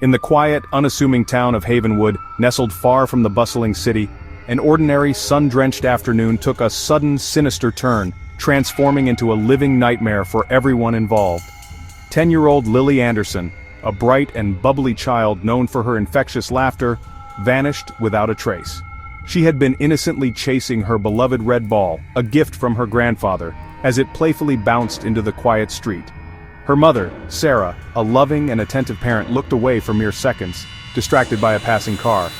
In the quiet, unassuming town of Havenwood, nestled far from the bustling city, an ordinary, sun-drenched afternoon took a sudden, sinister turn, transforming into a living nightmare for everyone involved. 10-year-old Lily Anderson, a bright and bubbly child known for her infectious laughter, vanished without a trace. She had been innocently chasing her beloved red ball, a gift from her grandfather, as it playfully bounced into the quiet street. Her mother, Sarah, a loving and attentive parent, looked away for mere seconds, distracted by a passing car.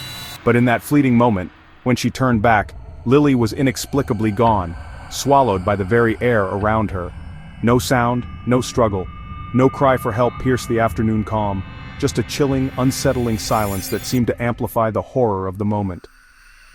But in that fleeting moment, when she turned back, Lily was inexplicably gone, swallowed by the very air around her. No sound, no struggle, no cry for help pierced the afternoon calm, just a chilling, unsettling silence that seemed to amplify the horror of the moment.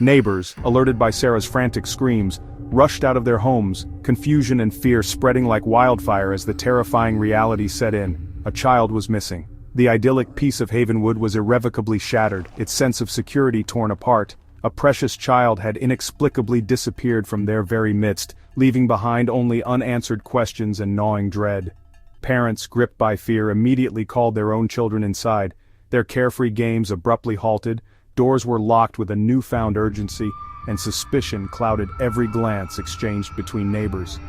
Neighbors, alerted by Sarah's frantic screams, rushed out of their homes, confusion and fear spreading like wildfire as the terrifying reality set in. A child was missing. The idyllic peace of Havenwood was irrevocably shattered, its sense of security torn apart. A precious child had inexplicably disappeared from their very midst, leaving behind only unanswered questions and gnawing dread. Parents, gripped by fear, immediately called their own children inside. Their carefree games abruptly halted, doors were locked with a newfound urgency, and suspicion clouded every glance exchanged between neighbors.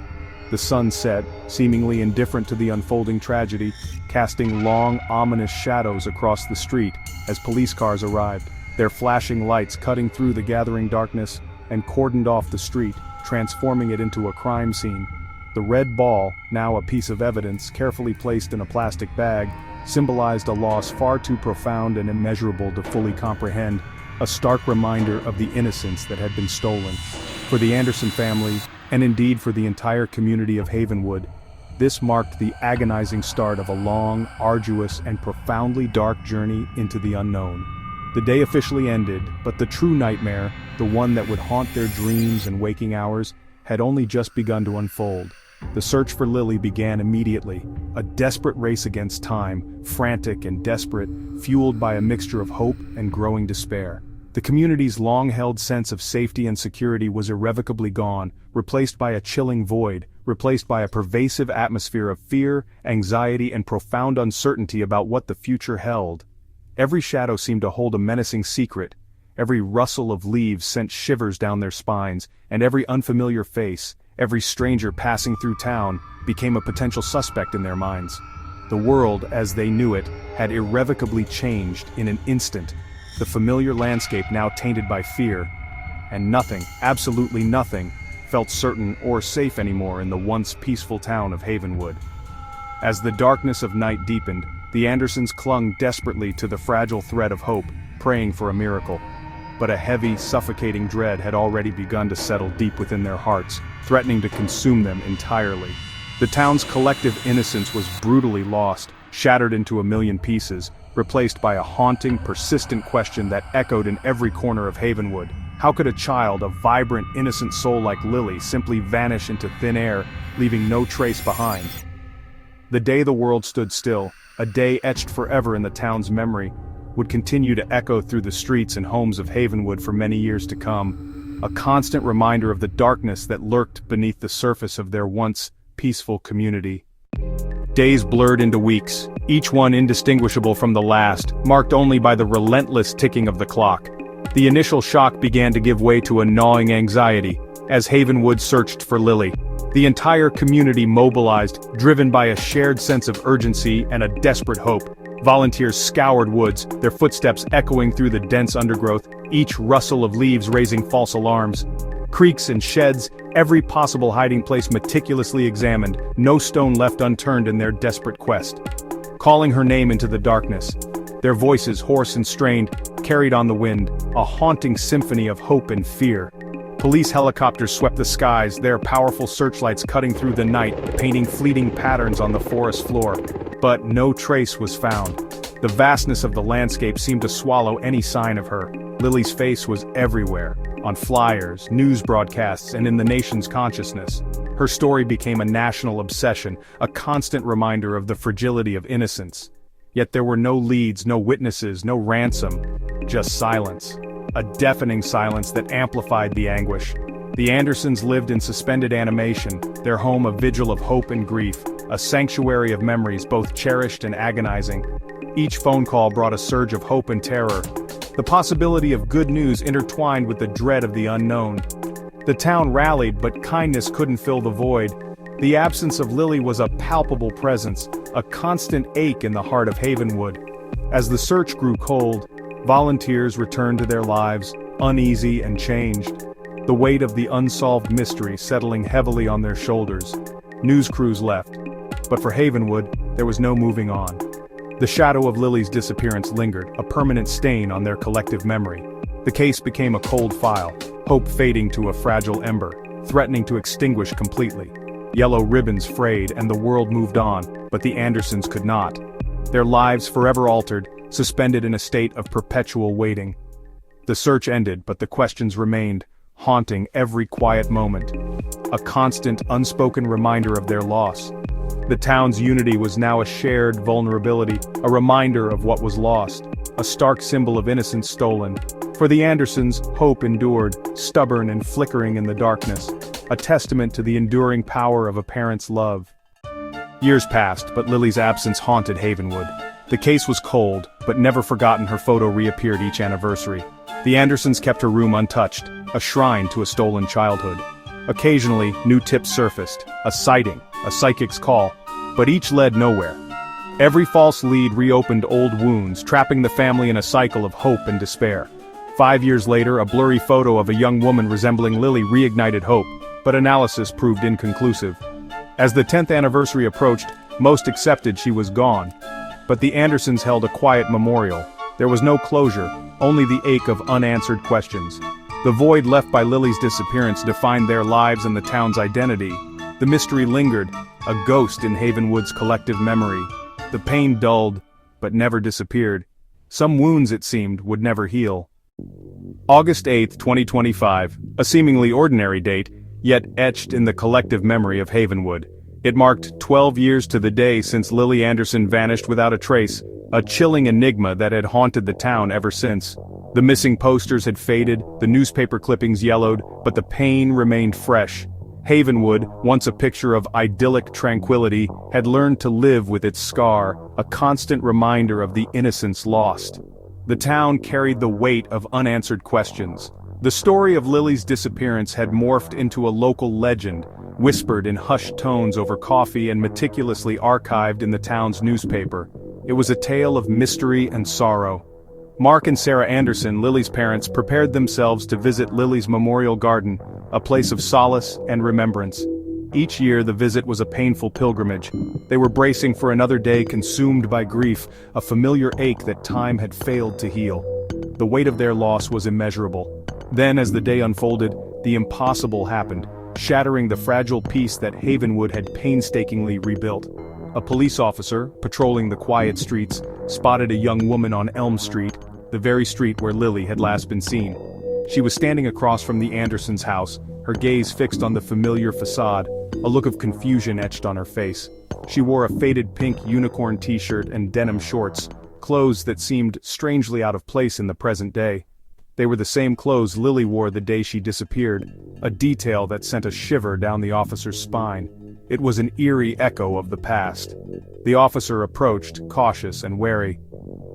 The sun set, seemingly indifferent to the unfolding tragedy, casting long, ominous shadows across the street as police cars arrived, their flashing lights cutting through the gathering darkness and cordoned off the street, transforming it into a crime scene. The red ball, now a piece of evidence carefully placed in a plastic bag, symbolized a loss far too profound and immeasurable to fully comprehend, a stark reminder of the innocence that had been stolen. For the Anderson family, and indeed for the entire community of Havenwood, this marked the agonizing start of a long, arduous, and profoundly dark journey into the unknown. The day officially ended, but the true nightmare, the one that would haunt their dreams and waking hours, had only just begun to unfold. The search for Lily began immediately, a desperate race against time, frantic and desperate, fueled by a mixture of hope and growing despair. The community's long-held sense of safety and security was irrevocably gone, replaced by a chilling void, replaced by a pervasive atmosphere of fear, anxiety, and profound uncertainty about what the future held. Every shadow seemed to hold a menacing secret, every rustle of leaves sent shivers down their spines, and every unfamiliar face, every stranger passing through town, became a potential suspect in their minds. The world, as they knew it, had irrevocably changed in an instant, the familiar landscape now tainted by fear, and nothing, absolutely nothing, felt certain or safe anymore in the once peaceful town of Havenwood. As the darkness of night deepened, the Andersons clung desperately to the fragile thread of hope, praying for a miracle. But a heavy, suffocating dread had already begun to settle deep within their hearts, threatening to consume them entirely. The town's collective innocence was brutally lost, shattered into a million pieces, replaced by a haunting, persistent question that echoed in every corner of Havenwood. How could a child, a vibrant, innocent soul like Lily, simply vanish into thin air, leaving no trace behind? The day the world stood still, a day etched forever in the town's memory, would continue to echo through the streets and homes of Havenwood for many years to come, a constant reminder of the darkness that lurked beneath the surface of their once peaceful community. Days blurred into weeks, each one indistinguishable from the last, marked only by the relentless ticking of the clock. The initial shock began to give way to a gnawing anxiety, as Havenwood searched for Lily. The entire community mobilized, driven by a shared sense of urgency and a desperate hope. Volunteers scoured woods, their footsteps echoing through the dense undergrowth, each rustle of leaves raising false alarms. Creeks and sheds, every possible hiding place meticulously examined, no stone left unturned in their desperate quest. Calling her name into the darkness, their voices, hoarse and strained, carried on the wind, a haunting symphony of hope and fear. Police helicopters swept the skies, their powerful searchlights cutting through the night, painting fleeting patterns on the forest floor. But no trace was found. The vastness of the landscape seemed to swallow any sign of her. Lily's face was everywhere, on flyers, news broadcasts, and in the nation's consciousness. Her story became a national obsession, a constant reminder of the fragility of innocence. Yet there were no leads, no witnesses, no ransom, just silence. A deafening silence that amplified the anguish. The Andersons lived in suspended animation, their home a vigil of hope and grief, a sanctuary of memories both cherished and agonizing. Each phone call brought a surge of hope and terror. The possibility of good news intertwined with the dread of the unknown. The town rallied, but kindness couldn't fill the void. The absence of Lily was a palpable presence, a constant ache in the heart of Havenwood. As the search grew cold, volunteers returned to their lives, uneasy and changed. The weight of the unsolved mystery settling heavily on their shoulders. News crews left. But for Havenwood, there was no moving on. The shadow of Lily's disappearance lingered, a permanent stain on their collective memory. The case became a cold file, hope fading to a fragile ember, threatening to extinguish completely. Yellow ribbons frayed and the world moved on, but the Andersons could not. Their lives forever altered, suspended in a state of perpetual waiting. The search ended, but the questions remained, haunting every quiet moment. A constant, unspoken reminder of their loss. The town's unity was now a shared vulnerability, a reminder of what was lost, a stark symbol of innocence stolen. For the Andersons, hope endured, stubborn and flickering in the darkness, a testament to the enduring power of a parent's love. Years passed, but Lily's absence haunted Havenwood. The case was cold, but never forgotten. Her photo reappeared each anniversary. The Andersons kept her room untouched, a shrine to a stolen childhood. Occasionally, new tips surfaced, a sighting, a psychic's call, but each led nowhere. Every false lead reopened old wounds, trapping the family in a cycle of hope and despair. 5 years later, a blurry photo of a young woman resembling Lily reignited hope, but analysis proved inconclusive. As the 10th anniversary approached, most accepted she was gone. But the Andersons held a quiet memorial. There was no closure, only the ache of unanswered questions. The void left by Lily's disappearance defined their lives and the town's identity. The mystery lingered, a ghost in Havenwood's collective memory. The pain dulled, but never disappeared. Some wounds, it seemed, would never heal. August 8, 2025, a seemingly ordinary date, yet etched in the collective memory of Havenwood. It marked 12 years to the day since Lily Anderson vanished without a trace, a chilling enigma that had haunted the town ever since. The missing posters had faded, the newspaper clippings yellowed, but the pain remained fresh. Havenwood, once a picture of idyllic tranquility, had learned to live with its scar, a constant reminder of the innocence lost. The town carried the weight of unanswered questions. The story of Lily's disappearance had morphed into a local legend, whispered in hushed tones over coffee and meticulously archived in the town's newspaper. It was a tale of mystery and sorrow. Mark and Sarah Anderson, Lily's parents, prepared themselves to visit Lily's memorial garden, a place of solace and remembrance. Each year the visit was a painful pilgrimage. They were bracing for another day consumed by grief, a familiar ache that time had failed to heal. The weight of their loss was immeasurable. Then, as the day unfolded, the impossible happened, shattering the fragile peace that Havenwood had painstakingly rebuilt. A police officer, patrolling the quiet streets, spotted a young woman on Elm Street, the very street where Lily had last been seen. She was standing across from the Andersons' house, her gaze fixed on the familiar facade, a look of confusion etched on her face. She wore a faded pink unicorn t-shirt and denim shorts, clothes that seemed strangely out of place in the present day. They were the same clothes Lily wore the day she disappeared, a detail that sent a shiver down the officer's spine. It was an eerie echo of the past. The officer approached, cautious and wary.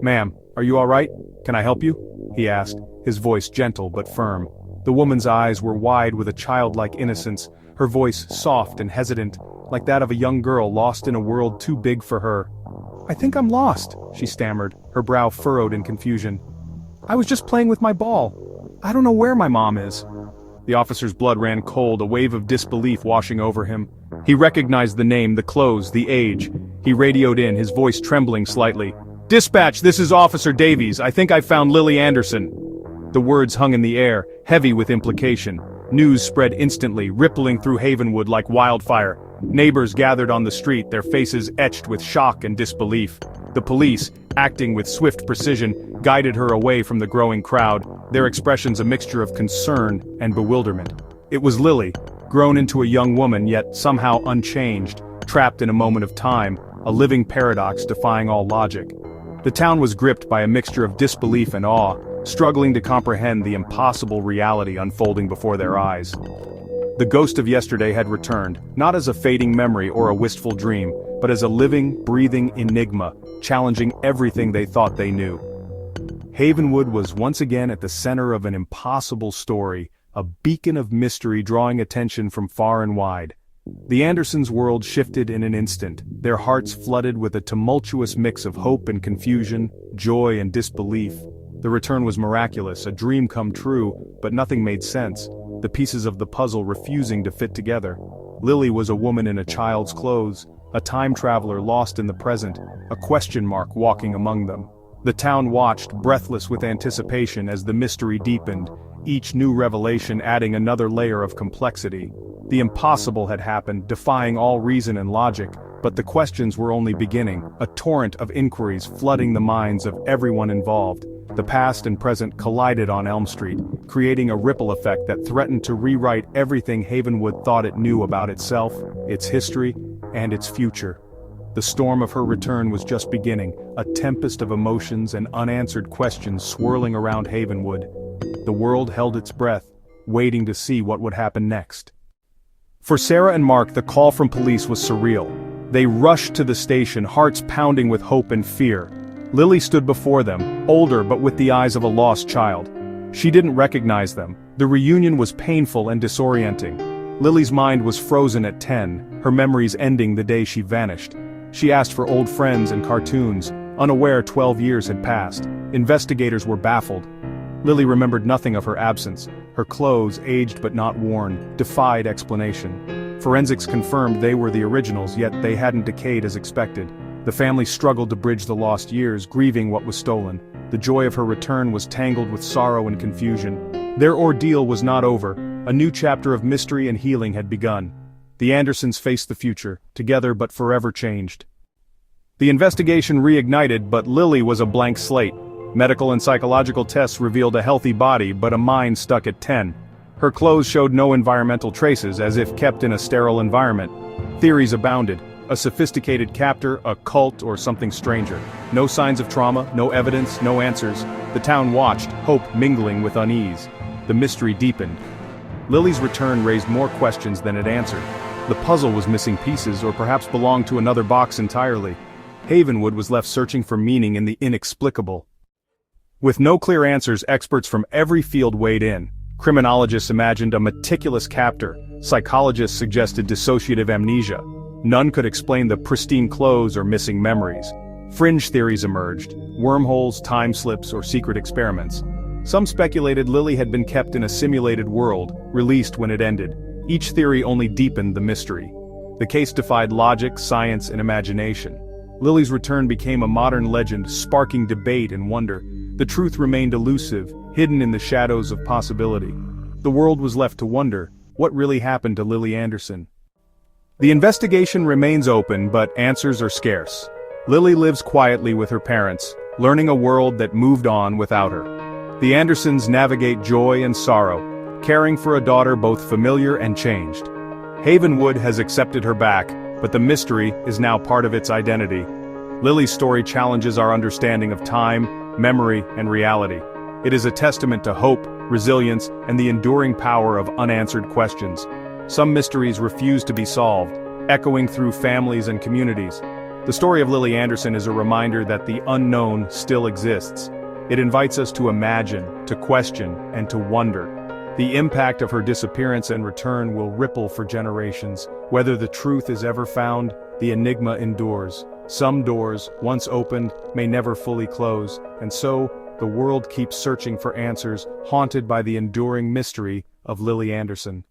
"Ma'am, are you all right? Can I help you?" he asked, his voice gentle but firm. The woman's eyes were wide with a childlike innocence, her voice soft and hesitant, like that of a young girl lost in a world too big for her. "I think I'm lost," she stammered, her brow furrowed in confusion. "I was just playing with my ball. I don't know where my mom is." The officer's blood ran cold, a wave of disbelief washing over him. He recognized the name, the clothes, the age. He radioed in, his voice trembling slightly. "Dispatch, this is Officer Davies. I think I found Lily Anderson." The words hung in the air, heavy with implication. News spread instantly, rippling through Havenwood like wildfire. Neighbors gathered on the street, their faces etched with shock and disbelief. The police, acting with swift precision, guided her away from the growing crowd, their expressions a mixture of concern and bewilderment. It was Lily, grown into a young woman yet somehow unchanged, trapped in a moment of time, a living paradox defying all logic. The town was gripped by a mixture of disbelief and awe, struggling to comprehend the impossible reality unfolding before their eyes. The ghost of yesterday had returned, not as a fading memory or a wistful dream, but as a living, breathing enigma, challenging everything they thought they knew. Havenwood was once again at the center of an impossible story, a beacon of mystery drawing attention from far and wide. The Andersons' world shifted in an instant, their hearts flooded with a tumultuous mix of hope and confusion, joy and disbelief. The return was miraculous, a dream come true, but nothing made sense, the pieces of the puzzle refusing to fit together. Lily was a woman in a child's clothes, a time traveler lost in the present, a question mark walking among them. The town watched, breathless with anticipation as the mystery deepened, each new revelation adding another layer of complexity. The impossible had happened, defying all reason and logic, but the questions were only beginning, a torrent of inquiries flooding the minds of everyone involved. The past and present collided on Elm Street, creating a ripple effect that threatened to rewrite everything Havenwood thought it knew about itself, its history, and its future. The storm of her return was just beginning, a tempest of emotions and unanswered questions swirling around Havenwood. The world held its breath, waiting to see what would happen next. For Sarah and Mark, the call from police was surreal. They rushed to the station, hearts pounding with hope and fear. Lily stood before them, older but with the eyes of a lost child. She didn't recognize them. The reunion was painful and disorienting. Lily's mind was frozen at 10, her memories ending the day she vanished. She asked for old friends and cartoons, unaware 12 years had passed. Investigators were baffled. Lily remembered nothing of her absence. Her clothes, aged but not worn, defied explanation. Forensics confirmed they were the originals, yet they hadn't decayed as expected. The family struggled to bridge the lost years, grieving what was stolen. The joy of her return was tangled with sorrow and confusion. Their ordeal was not over. A new chapter of mystery and healing had begun. The Andersons faced the future, together but forever changed. The investigation reignited, but Lily was a blank slate. Medical and psychological tests revealed a healthy body but a mind stuck at 10. Her clothes showed no environmental traces, as if kept in a sterile environment. Theories abounded. A sophisticated captor, a cult, or something stranger. No signs of trauma, no evidence, no answers. The town watched, hope mingling with unease. The mystery deepened. Lily's return raised more questions than it answered. The puzzle was missing pieces, or perhaps belonged to another box entirely. Havenwood was left searching for meaning in the inexplicable. With no clear answers, experts from every field weighed in. Criminologists imagined a meticulous captor. Psychologists suggested dissociative amnesia. None could explain the pristine clothes or missing memories. Fringe theories emerged: wormholes, time slips, or secret experiments. Some speculated Lily had been kept in a simulated world, released when it ended. Each theory only deepened the mystery. The case defied logic, science, and imagination. Lily's return became a modern legend, sparking debate and wonder. The truth remained elusive, hidden in the shadows of possibility. The world was left to wonder, what really happened to Lily Anderson? The investigation remains open, but answers are scarce. Lily lives quietly with her parents, learning a world that moved on without her. The Andersons navigate joy and sorrow, caring for a daughter both familiar and changed. Havenwood has accepted her back, but the mystery is now part of its identity. Lily's story challenges our understanding of time, memory, and reality. It is a testament to hope, resilience, and the enduring power of unanswered questions. Some mysteries refuse to be solved, echoing through families and communities. The story of Lily Anderson is a reminder that the unknown still exists. It invites us to imagine, to question, and to wonder. The impact of her disappearance and return will ripple for generations. Whether the truth is ever found, the enigma endures. Some doors, once opened, may never fully close, and so, the world keeps searching for answers, haunted by the enduring mystery of Lily Anderson.